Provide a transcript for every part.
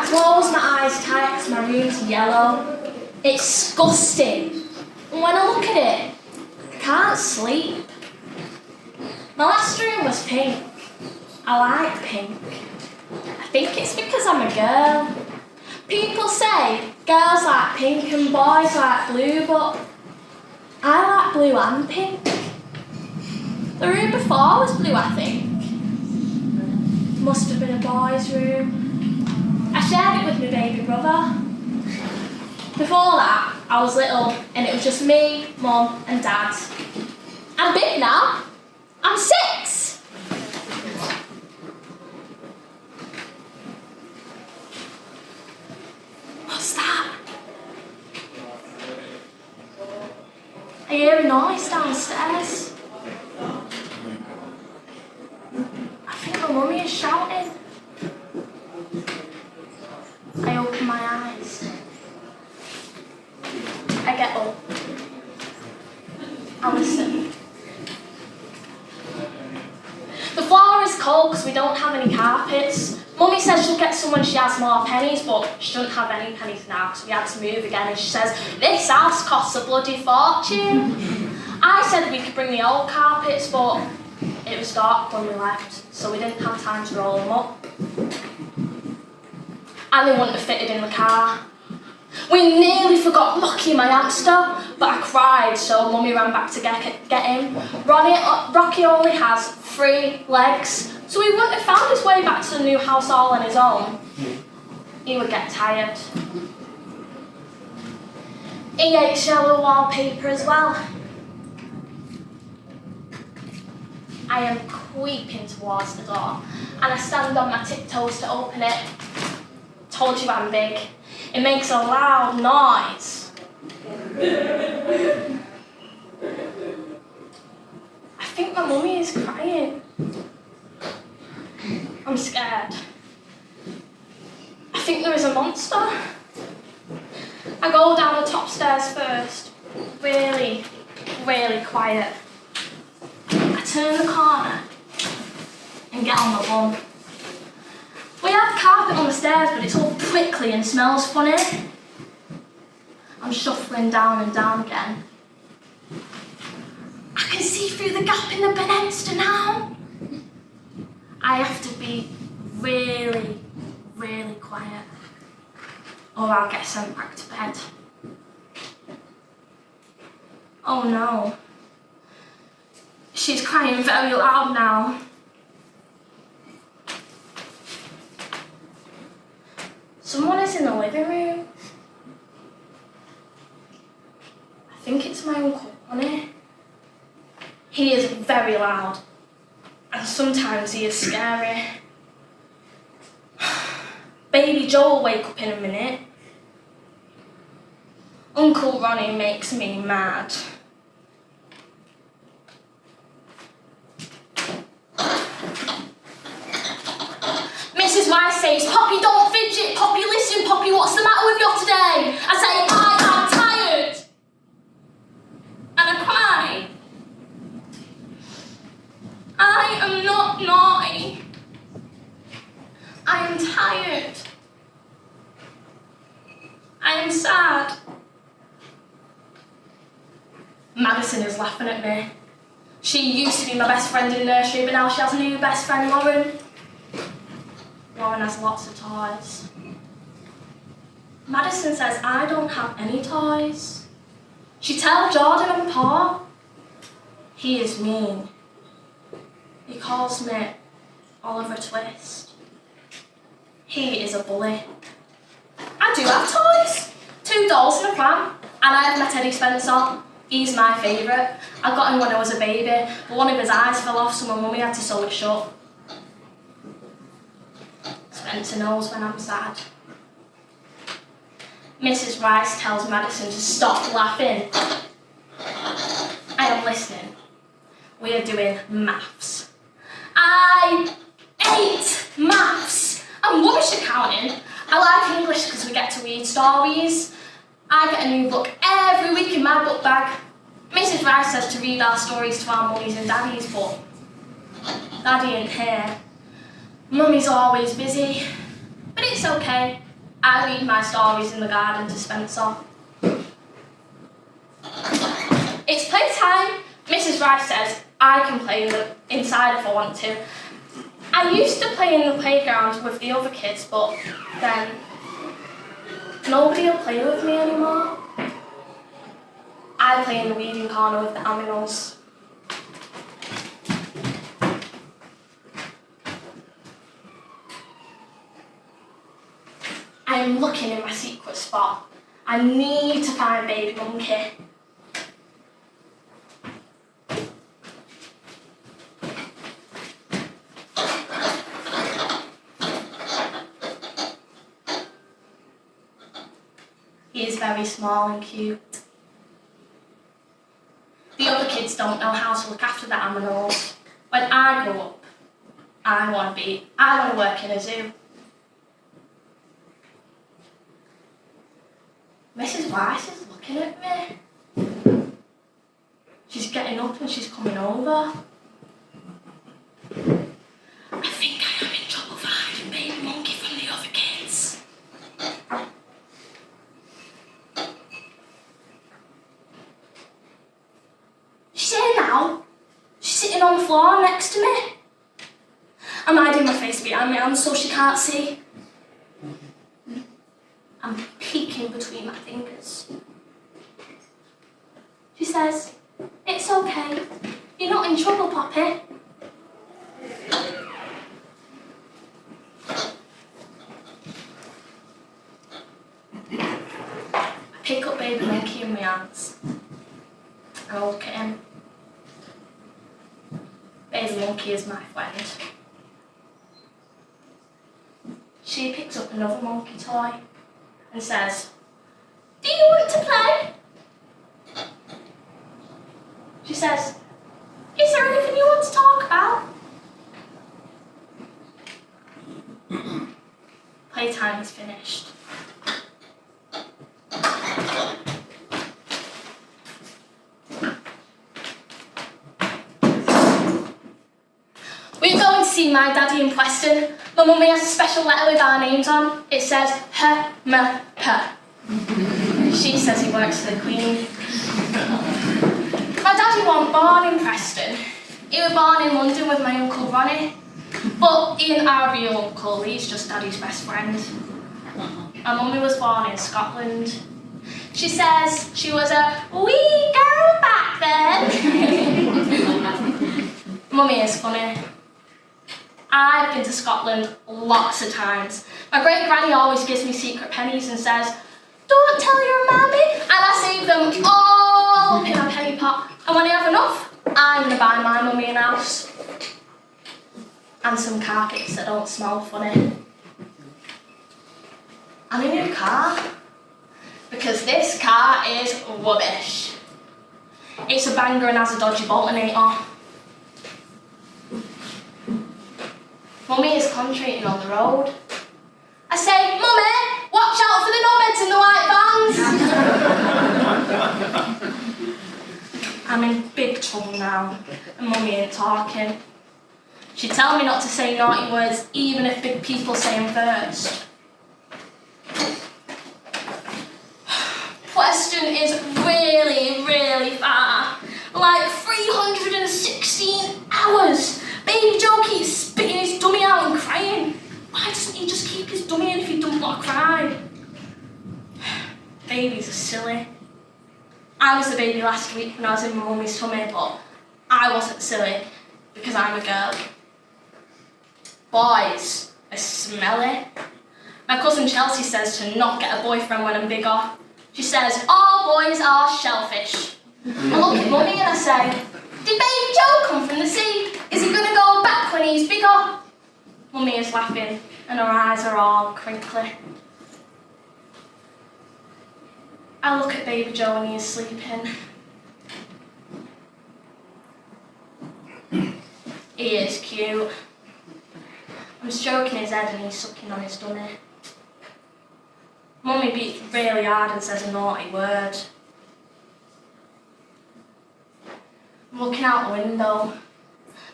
I close my eyes tight because my room's yellow. It's disgusting. And when I look at it, I can't sleep. My last room was pink. I like pink. I think it's because I'm a girl. People say girls like pink and boys like blue, but I like blue and pink. The room before was blue, I think. Must have been a boy's room. I shared it with my baby brother. Before that, I was little and it was just me, mum and dad. I'm big now. I'm 6. What's that? I hear a noise downstairs. I think my mummy is shouting. I open my eyes. I get up. I listen. The floor is cold because we don't have any carpets. Mummy says she'll get some when she has more pennies, but she doesn't have any pennies now because we had to move again, and she says, this house costs a bloody fortune. I said we could bring the old carpets, but it was dark when we left, so we didn't have time to roll them up. And they wouldn't have fitted in the car. We nearly forgot Rocky, my hamster, but I cried, so Mummy ran back to get him. Rocky only has 3 legs, so he wouldn't have found his way back to the new house all on his own. He would get tired. He hates yellow wallpaper as well. I am creeping towards the door, and I stand on my tiptoes to open it. Told you I'm big. It makes a loud noise. I think my mummy is crying. I'm scared. I think there is a monster. I go down the top stairs first. Really, really quiet. I turn the corner and get on my bum. We have carpet on the stairs, but it's all prickly and smells funny. I'm shuffling down and down again. I can see through the gap in the banister now. I have to be really, really quiet, or I'll get sent back to bed. Oh no. She's crying very loud now. Someone is in the living room. I think it's my Uncle Bonnie. He is very loud, and sometimes he is scary. Baby Joe will wake up in a minute. Uncle Ronnie makes me mad. Mrs. Rice says, Poppy, don't fidget. Poppy, listen, Poppy, what's the matter with you today? I say, I am tired. And I cry. I am not naughty. I am tired. I am sad. Madison is laughing at me. She used to be my best friend in nursery, but now she has a new best friend, Lauren. Lauren has lots of toys. Madison says I don't have any toys. She tells Jordan and Paul. He is mean. He calls me Oliver Twist. He is a bully. I do have toys. 2 dolls and a pram. And I have my Teddy Spencer. He's my favourite. I got him when I was a baby, but one of his eyes fell off, so my mummy had to sew it shut. Spencer knows when I'm sad. Mrs. Rice tells Madison to stop laughing. I am listening. We are doing maths. I hate maths. I'm rubbish at counting. I like English because we get to read stories. I get a new book every week in my book bag. Mrs. Rice says to read our stories to our mummies and daddies, but Daddy ain't here. Mummy's always busy, but it's okay. I leave my stories in the garden to Spencer. It's playtime. Mrs. Rice says I can play inside if I want to. I used to play in the playground with the other kids, but then nobody will play with me anymore. I play in the weeding corner with the animals. I am looking in my secret spot. I need to find baby monkey. He is very small and cute. The other kids don't know how to look after the animals. When I grow up, I want to work in a zoo. Mrs. Rice is looking at me. She's getting up and she's coming over. I think I am in trouble for hiding baby monkey from the other kids. She's here now. She's sitting on the floor next to me. I'm hiding my face behind my hands so she can't see. I'm peeking between my fingers. She says, "It's okay. You're not in trouble, Poppy." I pick up baby monkey in my hands and I look at him. Baby monkey is my friend. She picks up another monkey toy and says, "Do you want to play?" She says, "Is there anything you want to talk about?" Playtime is finished. We're going to see my daddy in Preston. My mummy has a special letter with our names on. It says, Her. She says he works for the Queen. My daddy wasn't born in Preston. He was born in London with my Uncle Ronnie. But he ain't our real uncle, he's just daddy's best friend. My mummy was born in Scotland. She says she was a wee girl back then. Mummy is funny. I've been to Scotland lots of times. My great granny always gives me secret pennies and says, "Don't tell your mammy," and I save them all up in my penny pot. And when I have enough, I'm going to buy my mummy an house. And some carpets that don't smell funny. And a new car. Because this car is rubbish. It's a banger and has a dodgy boltonator. Mummy is concentrating on the road. I say, "Mummy, watch out for the knobheads and the white vans." I'm in big trouble now, and Mummy ain't talking. She'd tell me not to say naughty words, even if big people say them first. Preston is really, really far. Like 316 hours. Baby Joe keeps spitting his dummy out and crying. Why doesn't he just keep his dummy in if he doesn't want to cry? Babies are silly. I was a baby last week when I was in my mummy's tummy, but I wasn't silly because I'm a girl. Boys are smelly. My cousin Chelsea says to not get a boyfriend when I'm bigger. She says, all boys are shellfish. I look at Mummy and I say, did Baby Joe come from the sea? Is he going to go back when he's bigger? Mummy is laughing and her eyes are all crinkly. I look at Baby Joe and he is sleeping. He is cute. I'm stroking his head and he's sucking on his dummy. Mummy beats really hard and says a naughty word. I'm looking out the window.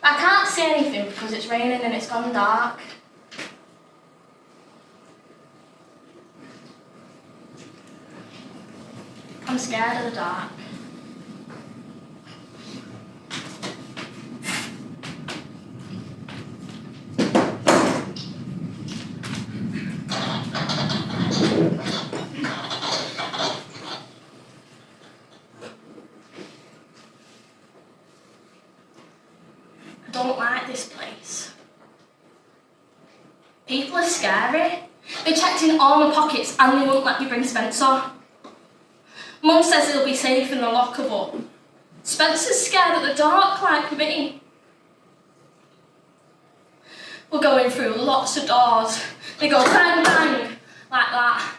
I can't see anything because it's raining and it's gone dark. scared of the dark. I don't like this place. People are scary. They checked in all my pockets and they won't let me bring Spencer. Mum says he'll be safe in the locker, but Spencer's scared of the dark like me. We're going through lots of doors. They go bang bang like that.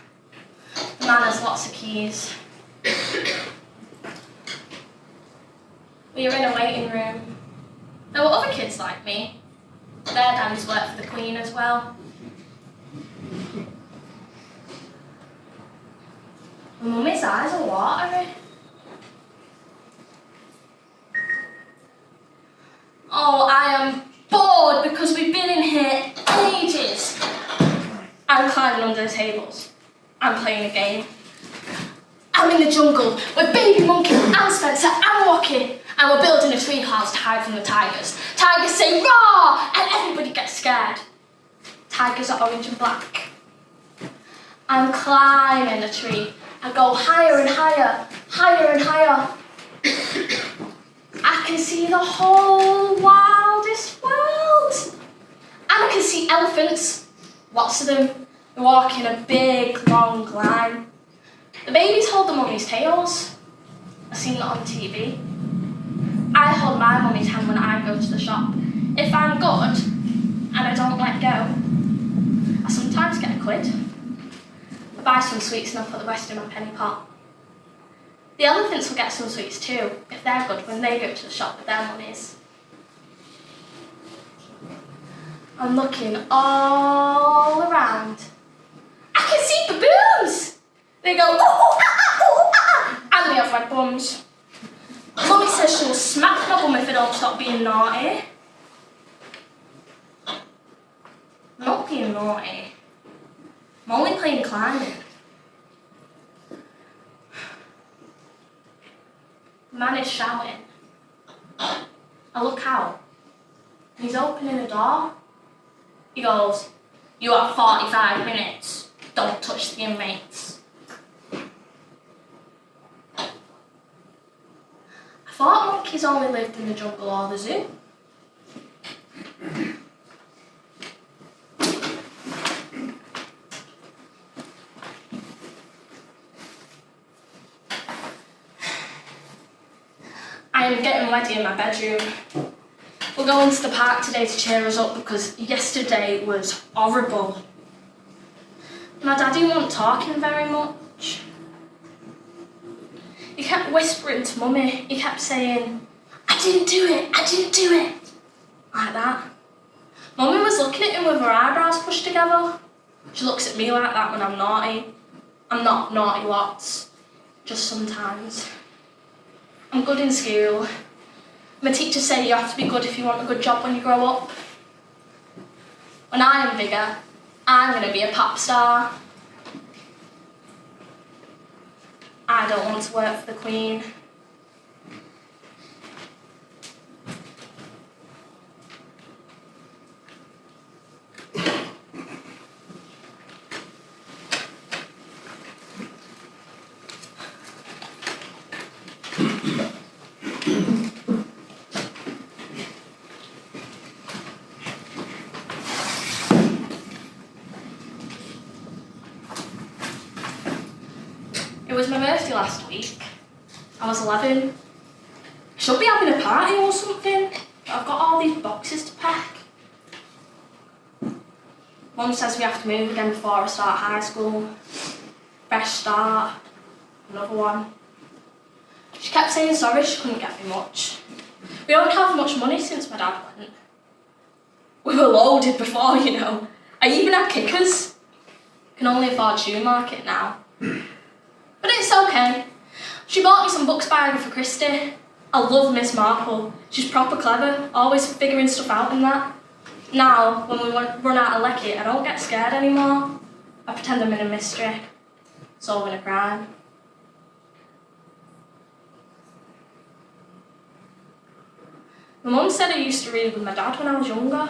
The man has lots of keys. We were in a waiting room. There were other kids like me. Their daddies worked for the Queen as well. Mummy's eyes are watery. Oh, I am bored because we've been in here ages. I'm climbing under the tables. I'm playing a game. I'm in the jungle with Baby Monkey and Spencer and Rocky, and we're building a tree house to hide from the tigers. Tigers say roar, and everybody gets scared. Tigers are orange and black. I'm climbing a tree. I go higher and higher, higher and higher. I can see the whole wildest world. And I can see elephants, lots of them. They walk in a big, long line. The babies hold the mummy's tails. I've seen it on TV. I hold my mummy's hand when I go to the shop. If I'm good and I don't let go, I sometimes get a quid. I buy some sweets and I put the rest in my penny pot. The elephants will get some sweets too, if they're good, when they go to the shop with their mummies. I'm looking all around. I can see baboons! They go, ooh, ooh, ah, ah, ooh, ah, ah, and they have red bums. Mummy says she'll smack my bum if I don't stop being naughty. I'm not being naughty. I'm only playing climbing. The man is shouting. I look out, and he's opening a door. He goes, "You have 45 minutes. Don't touch the inmates." I thought monkeys only lived in the jungle or the zoo. I am getting ready in my bedroom. We're going to the park today to cheer us up because yesterday was horrible. My daddy wasn't talking very much. He kept whispering to Mummy. He kept saying, "I didn't do it, I didn't do it." Like that. Mummy was looking at him with her eyebrows pushed together. She looks at me like that when I'm naughty. I'm not naughty lots, just sometimes. I'm good in school. My teachers say you have to be good if you want a good job when you grow up. When I am bigger, I'm going to be a pop star. I don't want to work for the Queen. It was my birthday last week. I was 11. I should be having a party or something, but I've got all these boxes to pack. Mum says we have to move again before I start high school. Fresh start, another one. She kept saying sorry she couldn't get me much. We don't have much money since my dad went. We were loaded before, you know. I even had kickers. Can only afford shoe market now. But it's okay. She bought me some books by Agatha Christie. I love Miss Marple. She's proper clever, always figuring stuff out and that. Now, when we run out of Lecky, I don't get scared anymore. I pretend I'm in a mystery, solving a crime. My mum said I used to read with my dad when I was younger.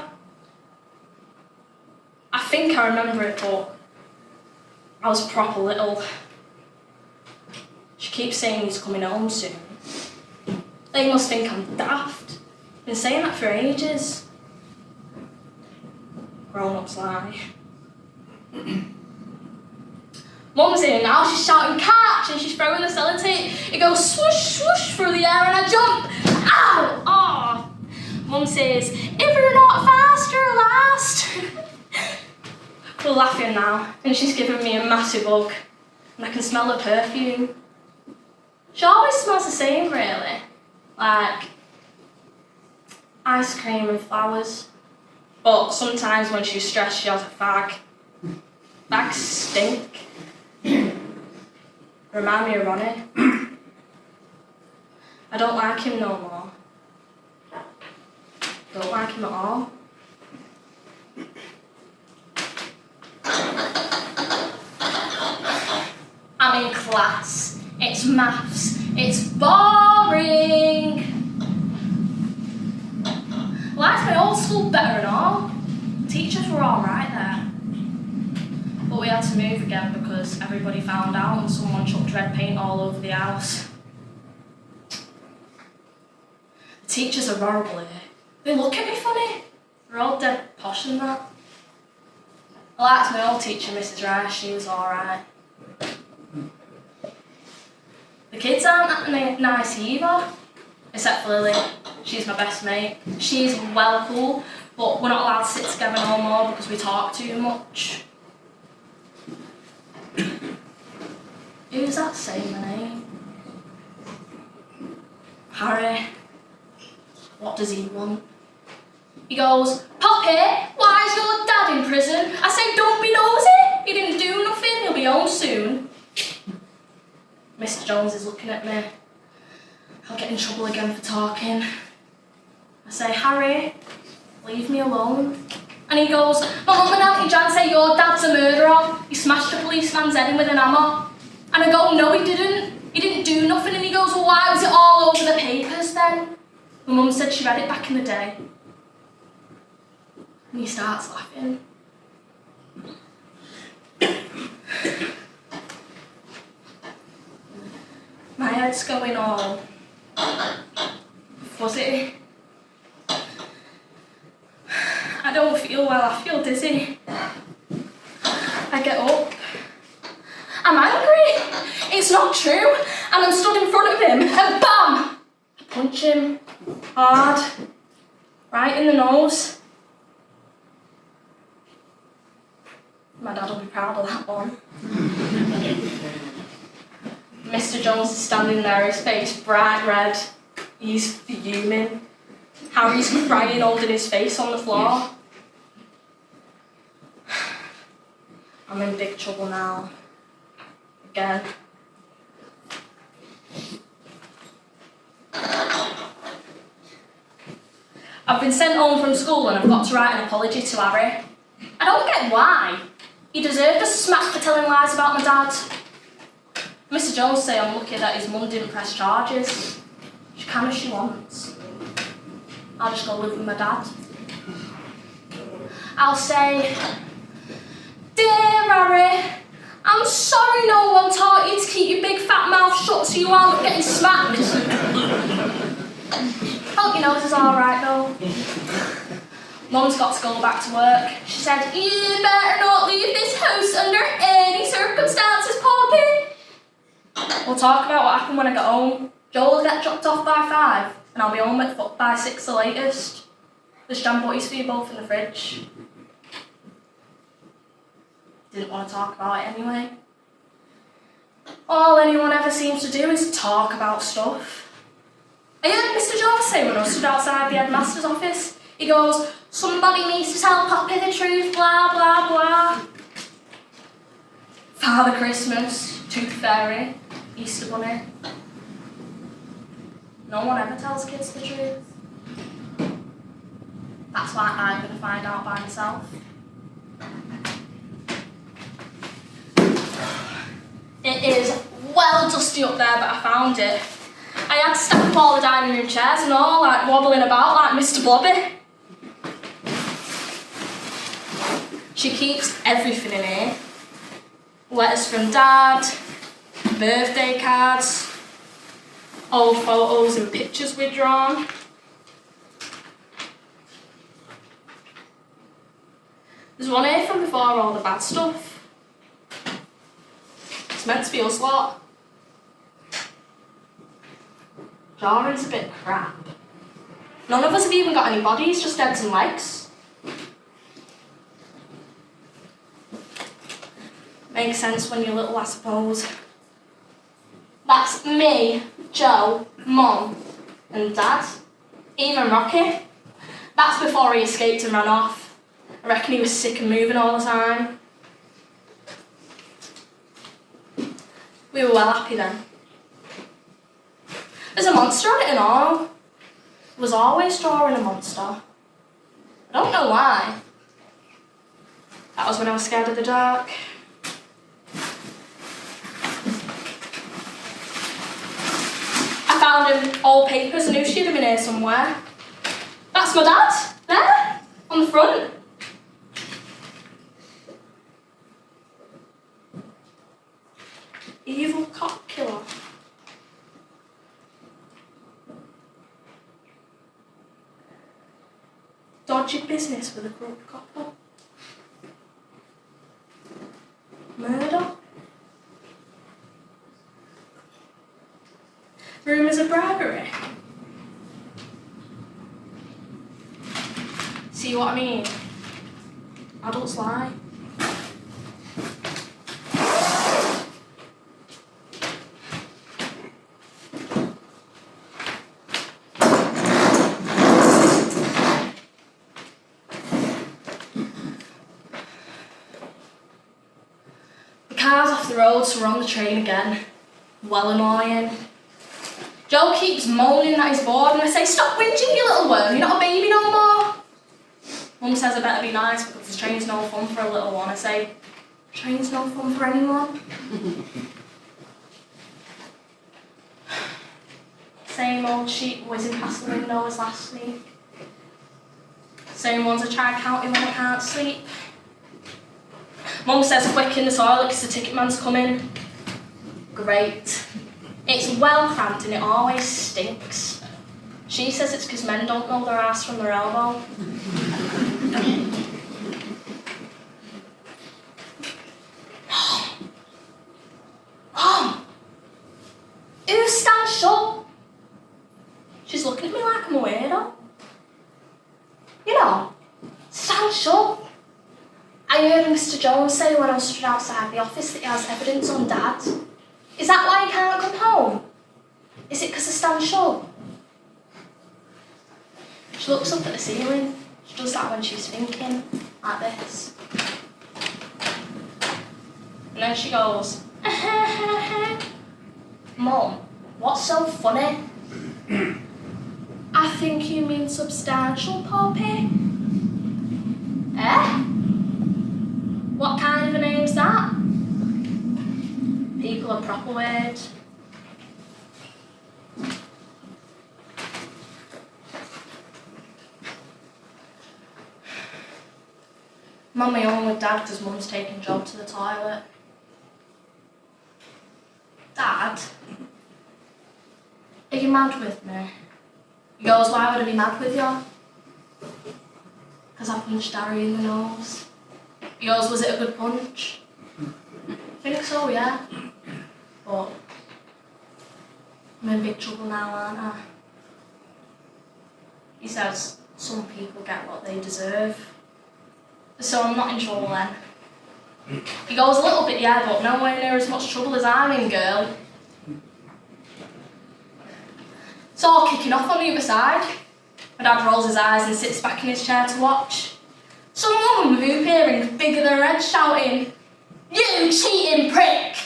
I think I remember it, but I was proper little. She keeps saying he's coming home soon. They must think I'm daft. Been saying that for ages. Grown-ups lie. Mum's in now, she's shouting catch and she's throwing the sellotape. It goes swoosh, swoosh through the air and I jump. Ow! Oh! Mum says, if you're not fast, you're last. We're laughing now and she's giving me a massive hug and I can smell her perfume. She always smells the same, really. Like ice cream and flowers. But sometimes when she's stressed, she has a fag. Fags stink. Remind me of Ronnie. I don't like him no more. Don't like him at all. I'm in class. It's maths. It's boring. Liked my old school better and all. Teachers were alright there. But we had to move again because everybody found out and someone chucked red paint all over the house. The teachers are horrible here. They look at me funny. They're all dead posh and that. I liked my old teacher, Mrs. Rice, she was alright. The kids aren't that nice either, except for Lily. She's my best mate. She's well cool, but we're not allowed to sit together no more because we talk too much. Who's that saying my name? Harry. What does he want? He goes, Poppy, why is your dad in prison? I say, don't be nosy. He didn't do nothing, he'll be home soon. Mr. Jones is looking at me. I'll get in trouble again for talking. I say, Harry, leave me alone. And he goes, my mum and Auntie Jan say your dad's a murderer. He smashed a policeman's head in with an hammer. And I go, no he didn't. He didn't do nothing. And he goes, well why was it all over the papers then? My mum said she read it back in the day. And he starts laughing. My head's going all fuzzy. I don't feel well, I feel dizzy. I get up. I'm angry. It's not true. And I'm stood in front of him and BAM! I punch him hard, right in the nose. My dad will be proud of that one. Mr. Jones is standing there, his face bright red. He's fuming. Harry's crying, holding his face on the floor. I'm in big trouble now. Again. I've been sent home from school and I've got to write an apology to Harry. I don't get why. He deserved a smack for telling lies about my dad. Mr. Jones say I'm lucky that his mum didn't press charges. She can if she wants. I'll just go live with my dad. I'll say, dear Harry, I'm sorry no one taught you to keep your big fat mouth shut so you aren't getting smacked. Hope your nose is alright though. Mum's got to go back to work. She said, you better not leave this house under any circumstances, Poppy. We'll talk about what happened when I get home. Joel will get dropped off by 5 and I'll be home by 6 the latest. There's jam butties for you both in the fridge. Didn't want to talk about it anyway. All anyone ever seems to do is talk about stuff. I heard Mr. Jones say when I stood outside the headmaster's office, he goes, somebody needs to tell Poppy the truth, blah, blah, blah. Father Christmas, Tooth Fairy, Easter Bunny. No one ever tells kids the truth. That's why I'm going to find out by myself. It is well dusty up there, but I found it. I had to stack up all the dining room chairs and all, like wobbling about like Mr. Blobby. She keeps everything in here. Letters from Dad, birthday cards, old photos and pictures we'd drawn. There's one here from before all the bad stuff. It's meant to be us lot. Drawing's a bit crap. None of us have even got any bodies, just heads and legs. Makes sense when you're little, I suppose. That's me, Joe, Mum, and Dad. Even Rocky. That's before he escaped and ran off. I reckon he was sick and moving all the time. We were well happy then. There's a monster on it and all. I was always drawing a monster. I don't know why. That was when I was scared of the dark. I found old papers and knew she'd have been here somewhere. That's my dad, there, on the front. Evil cop killer. Dodgy business with a corrupt couple. Murder. Rumours of bribery. See what I mean? Adults lie. The car's off the road, so we're on the train again. Well annoying. Joe keeps moaning that he's bored and I say, stop whinging, you little worm, you're not a baby no more. Mum says I better be nice because the train's no fun for a little one. I say, train's no fun for anyone. Same old sheep whizzing past the window as last week. Same ones I try counting when I can't sleep. Mum says quick in the toilet because the ticket man's coming. Great. It's well cramped and it always stinks. She says it's because men don't know their ass from their elbow. Mom! Who stands shut? She's looking at me like I'm a weirdo. You know, stand shut. I heard Mr. Jones say when I was stood outside the office that he has evidence on Dad. Is that why he can't come home? Is it because I stand shut? She looks up at the ceiling. She does that when she's thinking, like this. And then she goes, Mum, what's so funny? I think you mean substantial, Poppy. Eh? What kind of a name's that? People are proper weird. I'm on my own with Dad because Mum's taking Joe to the toilet. Dad? Are you mad with me? He goes, why would I be mad with you? Because I punched Harry in the nose. He goes, was it a good punch? I think so, yeah. But I'm in big trouble now, aren't I? He says some people get what they deserve. So I'm not in trouble then. He goes, a little bit, yeah, but nowhere near as much trouble as I'm in, girl. It's all kicking off on the other side. My dad rolls his eyes and sits back in his chair to watch. Some woman with hoop earrings bigger than her head shouting, "You cheating prick!"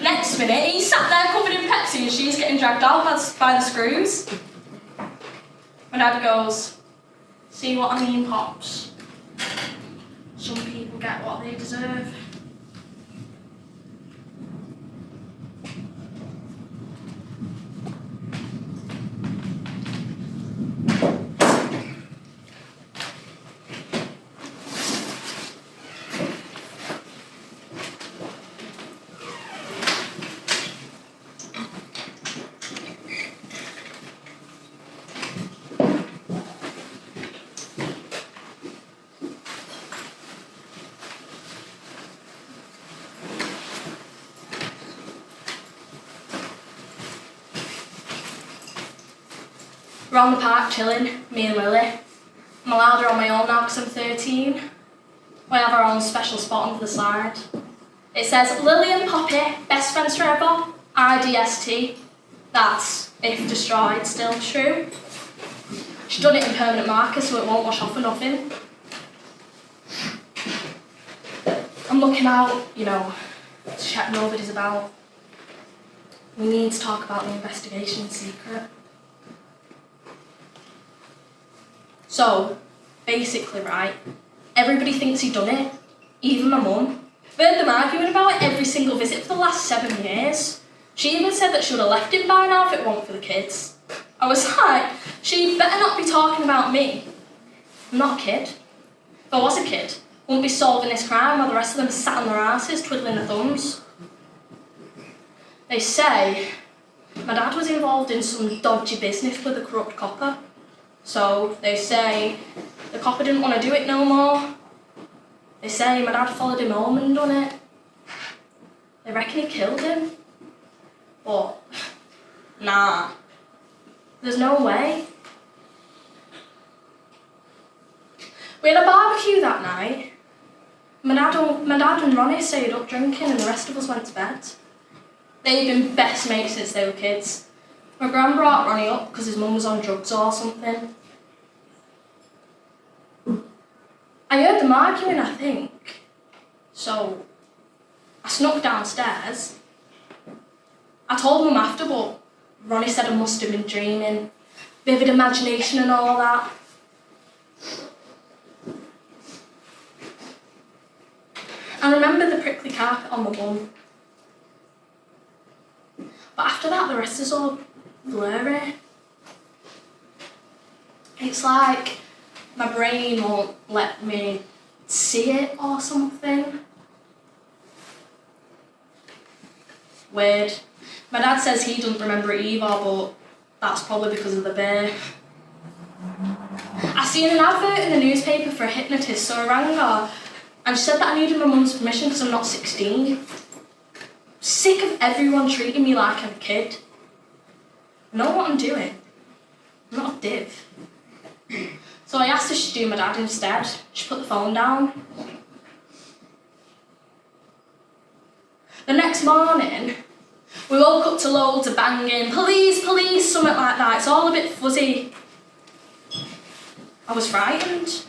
Next minute, he's sat there covered in Pepsi and she's getting dragged out by the screws. My dad goes, see what I mean, Pops? Some people get what they deserve. We're on the park chilling, me and Lily. I'm allowed her on my own now because I'm 13. We have our own special spot under the slide. It says, Lily and Poppy, best friends forever, IDST. That's, if destroyed, still true. She's done it in permanent marker so it won't wash off or nothing. I'm looking out, to check nobody's about. We need to talk about the investigation in secret. So, basically, right, everybody thinks he done it, even my mum. We heard them arguing about it every single visit for the last 7 years. She even said that she would have left him by now if it weren't for the kids. I was like, she better not be talking about me. I'm not a kid. If I was a kid, I wouldn't be solving this crime while the rest of them sat on their asses twiddling their thumbs. They say my dad was involved in some dodgy business with a corrupt copper. So they say the copper didn't want to do it no more. They say my dad followed him home and done it. They reckon he killed him. But, nah. There's no way. We had a barbecue that night. My dad and Ronnie stayed up drinking and the rest of us went to bed. They've been best mates since they were kids. My gran brought Ronnie up because his mum was on drugs or something. I heard them arguing, I think. So, I snuck downstairs. I told Mum after, but Ronnie said I must have been dreaming. Vivid imagination and all that. I remember the prickly carpet on my bum. But after that, the rest is all blurry. It's like my brain won't let me see it or something. Weird. My dad says he doesn't remember it either, but that's probably because of the bear. I seen an advert in the newspaper for a hypnotist, so I rang her and she said that I needed my mum's permission because I'm not 16. Sick of everyone treating me like I'm a kid. I know what I'm doing. I'm not a div. So I asked if she'd do my dad instead. She put the phone down. The next morning, we woke up to loads of banging, police, police, something like that. It's all a bit fuzzy. I was frightened.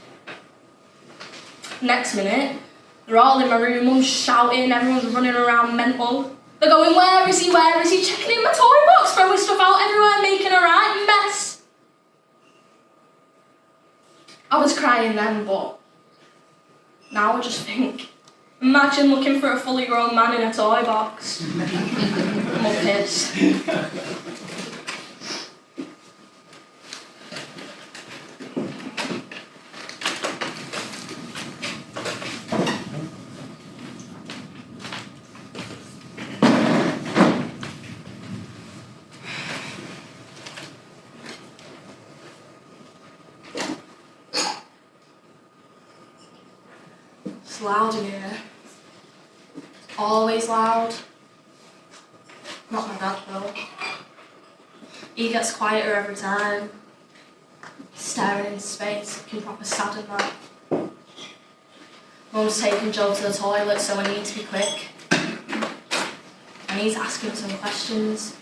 Next minute, they're all in my room, mum's shouting, everyone's running around mental. They're going, where is he, checking in my toy box, throwing stuff out everywhere, making a right mess. I was crying then, but now I just think, imagine looking for a fully grown man in a toy box. Muppets. It's loud in here. Always loud. Not my dad though. He gets quieter every time. Staring into space, looking proper sad and that. Mum's taking Joe to the toilet, so I need to be quick. And he's asking some questions.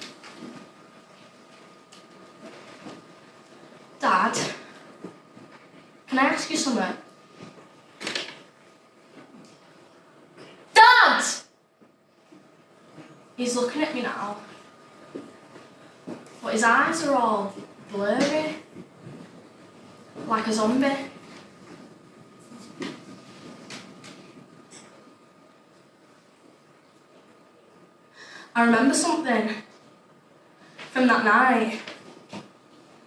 Dad, can I ask you something? Dad! He's looking at me now. But his eyes are all blurry. Like a zombie. I remember something from that night.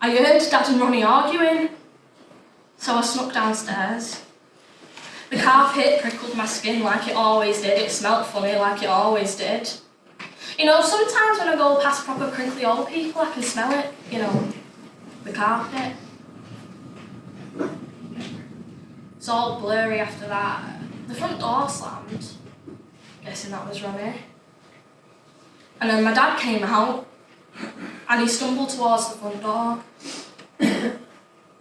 I heard Dad and Ronnie arguing, so I snuck downstairs. The carpet prickled my skin like it always did. It smelt funny like it always did. You know, sometimes when I go past proper crinkly old people, I can smell it, you know, the carpet. It's all blurry after that. The front door slammed. Guessing that was Ronnie. And then my dad came out and he stumbled towards the front door.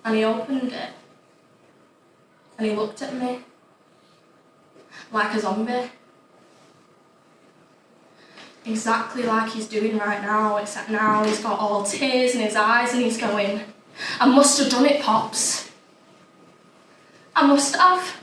And he opened it. And he looked at me. Like a zombie. Exactly like he's doing right now, except now he's got all tears in his eyes and he's going, I must have done it, Pops. I must have.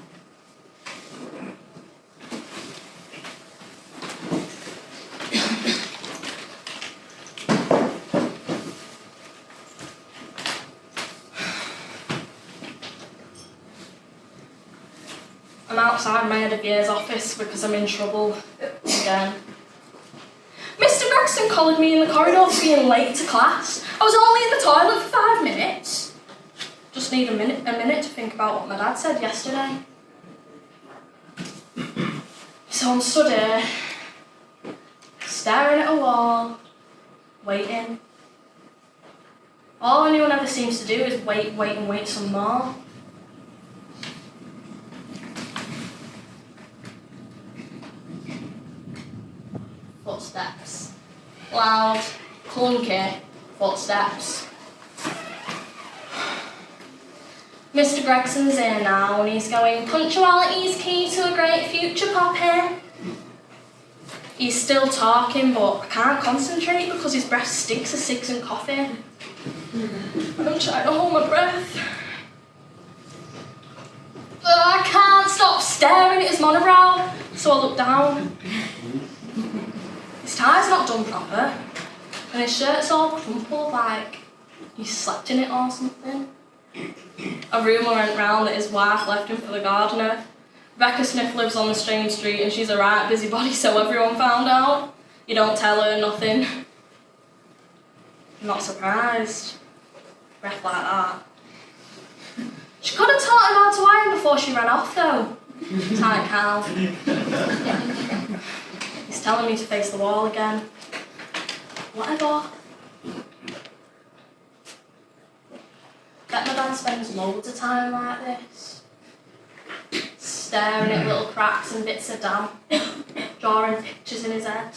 I'm outside my head of year's office because I'm in trouble again. Mr. Gregson collared me in the corridor for being late to class. I was only in the toilet for 5 minutes. Just need a minute to think about what my dad said yesterday. So I'm stood here, staring at a wall, waiting. All anyone ever seems to do is wait and wait some more. Footsteps. Loud, clunky footsteps. Mr. Gregson's here now and he's going, punctuality is key to a great future, Poppy. He's still talking, but I can't concentrate because his breath stinks of cigs and coffee. And I'm trying to hold my breath. I can't stop staring at his monobrow, so I look down. His tie's not done proper, and his shirt's all crumpled like he slept in it or something. A rumour went round that his wife left him for the gardener. Rebecca Smith lives on the same street and she's a right busybody, so everyone found out. You don't tell her nothing. I'm not surprised. Breath like that. She could have taught him how to iron before she ran off though. Tight cow. He's telling me to face the wall again. Whatever. Bet my dad spends loads of time like this. Staring at little cracks and bits of damp. Drawing pictures in his head.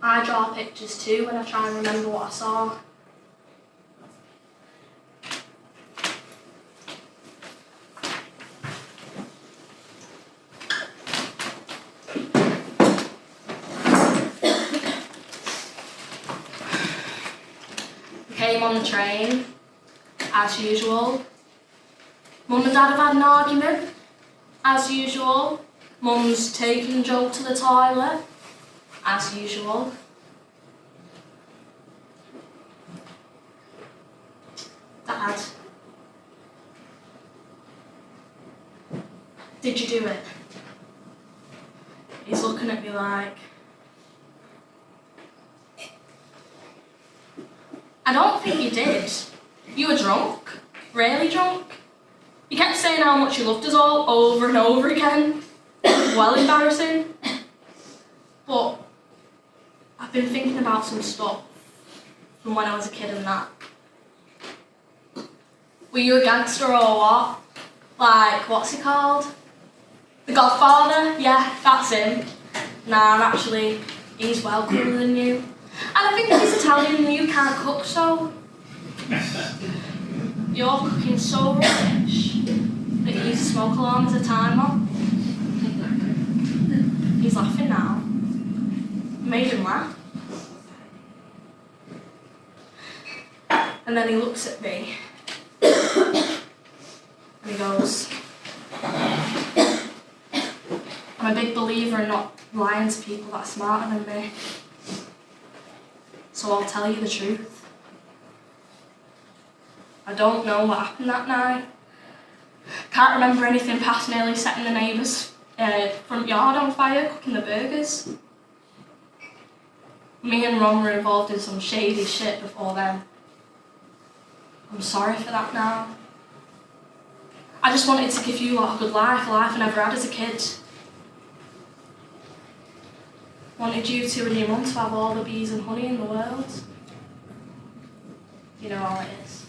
I draw pictures too when I try and remember what I saw. Came on the train, as usual. Mum and Dad have had an argument, as usual. Mum's taken Joe to the toilet, as usual. Dad, did you do it? He's looking at me like, I don't think you did. You were drunk, really drunk. You kept saying how much you loved us all over and over again. Well embarrassing. But I've been thinking about some stuff from when I was a kid and that. Were you a gangster or what? Like, what's he called? The Godfather? Yeah, that's him. Nah, actually, he's well cooler than you. And I think he's Italian and you can't cook, so you're cooking so rubbish that you use a smoke alarm as a timer. He's laughing now. Made him laugh. And then he looks at me and he goes, I'm a big believer in not lying to people that are smarter than me. So I'll tell you the truth. I don't know what happened that night. Can't remember anything past nearly setting the neighbour's front yard on fire, cooking the burgers. Me and Ron were involved in some shady shit before then. I'm sorry for that now. I just wanted to give you lot a good life I never had as a kid. Wanted you two and your mum to have all the bees and honey in the world. You know how it is.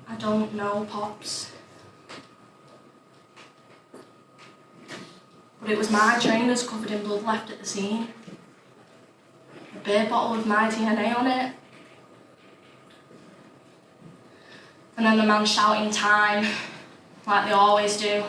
I don't know, Pops. But it was my trainers covered in blood left at the scene. a beer bottle with my DNA on it. And then the man shouting time, like they always do.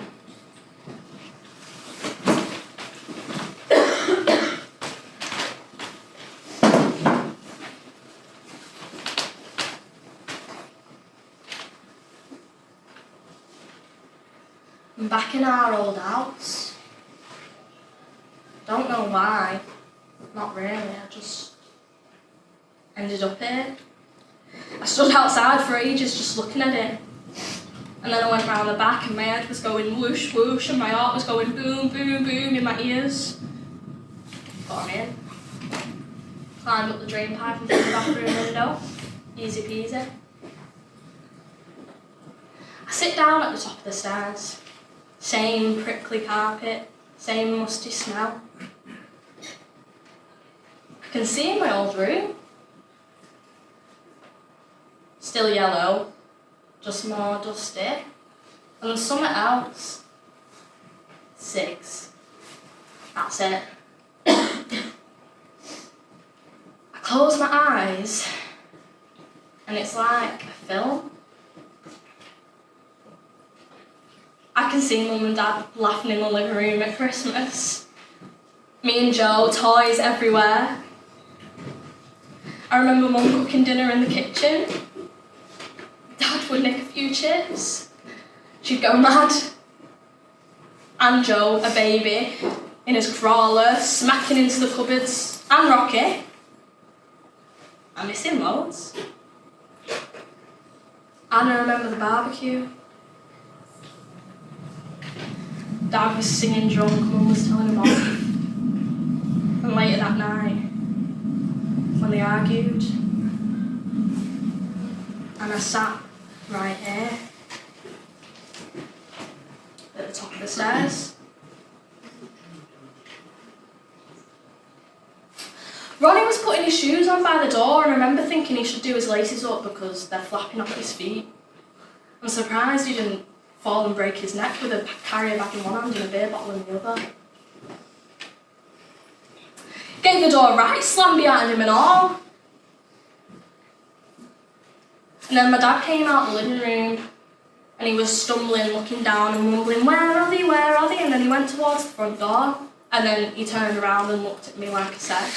I'm back in our old house. Don't know why. Not really, I just ended up here. I stood outside for ages just looking at it. And then I went round the back and my head was going whoosh whoosh and my heart was going boom boom boom in my ears. Got in. Climbed up the drain pipe and through the bathroom window. Easy peasy. I sit down at the top of the stairs. Same prickly carpet, same musty smell. I can see in my old room. Still yellow, just more dusty. And there's something else. 6. That's it. I close my eyes and it's like a film. I can see Mum and Dad laughing in the living room at Christmas. Me and Joe, toys everywhere. I remember Mum cooking dinner in the kitchen. Dad would nick a few chips. She'd go mad. And Joe, a baby, in his crawler, smacking into the cupboards. And Rocky. I miss him loads. And I remember the barbecue. Dad was singing drunk, Mum was telling him off. And later that night, when they argued, and I sat right here, at the top of the stairs. Ronnie was putting his shoes on by the door and I remember thinking he should do his laces up because they're flapping off his feet. I'm surprised he didn't fall and break his neck with a carrier bag in one hand and a beer bottle in the other. Gave the door a right slam behind him and all. And then my dad came out the living room and he was stumbling, looking down and mumbling, where are they, where are they? And then he went towards the front door and then he turned around and looked at me like I said.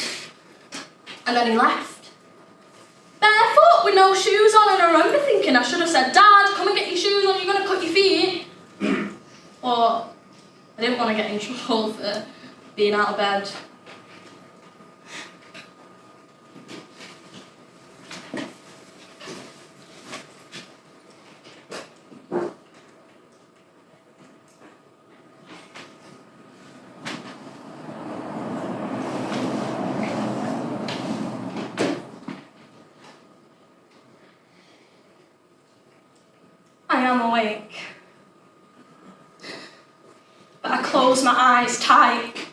And then he left. Barefoot with no shoes on, and I remember thinking I should have said, Dad, come and get your shoes on, you're going to cut your feet. But I didn't want to get in trouble for being out of bed. I am awake, but I close my eyes tight